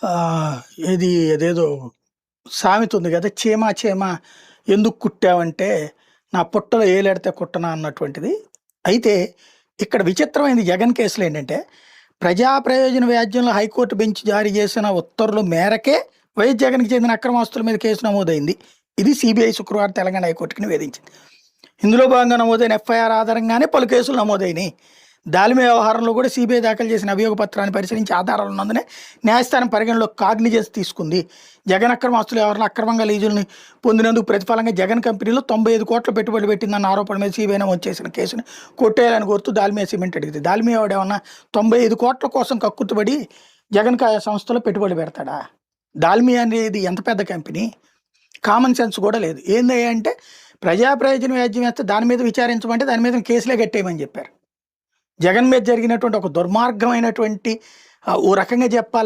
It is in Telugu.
ఆహ్, ఇది అదేదో సామెత ఉంది గదా! చీమ చీమ ఎందుకు కుట్టావంటే, నా పుట్టలో ఏలెడితే కుట్టనా అన్నటువంటిది. అయితే ఇక్కడ విచిత్రమైనది జగన్ కేసులో ఏంటంటే, ప్రజా ప్రయోజన వ్యాజ్యంలో హైకోర్టు బెంచ్ జారీ చేసిన ఉత్తర్వుల మేరకే వైఎస్ జగన్‌కి చెందిన అక్రమాస్తుల మీద కేసు నమోదైంది. ఇది సీబీఐ శుక్రవారం తెలంగాణ హైకోర్టుకి నివేదించింది. ఇందులో భాగంగా నమోదైన ఎఫ్ఐఆర్ ఆధారంగానే పలు కేసులు నమోదైనయి. దాలిమి వ్యవహారంలో కూడా సీబీఐ దాఖలు చేసిన అభియోగ పత్రాన్ని పరిశీలించి ఆధారాలు ఉన్నందునే న్యాయస్థానం పరిగణలోకి కాగ్నిజెన్స్ తీసుకుంది. జగన్ అక్రమాస్తుల వ్యవహారంలో అక్రమంగా లీజుల్ని పొందినందుకు ప్రతిఫలంగా జగన్ కంపెనీలో 95 కోట్ల పెట్టుబడి పెట్టిందన్న ఆరోపణ మీద సీబీఐ నమోదు చేసిన కేసుని కొట్టేయాలని కోరుతూ దాల్మియా సిమెంట్ అడిగింది. దాల్మియా వాడేమన్నా 95 కోట్ల కోసం కక్కుర్తిపడి జగన్ సంస్థలో పెట్టుబడి పెడతాడా? దాల్మియా అనేది ఎంత పెద్ద కంపెనీ? కామన్ సెన్స్ కూడా లేదు. ఏందయ్యా అంటే ప్రజా ప్రయోజన వ్యాజ్యం వేస్తే దాని మీద విచారించమంటే దాని మీద కేసులే కట్టేయమని చెప్పారు. జగన్ మీద జరిగినటువంటి ఒక దుర్మార్గమైనటువంటి ఓ రకంగా చెప్పాలి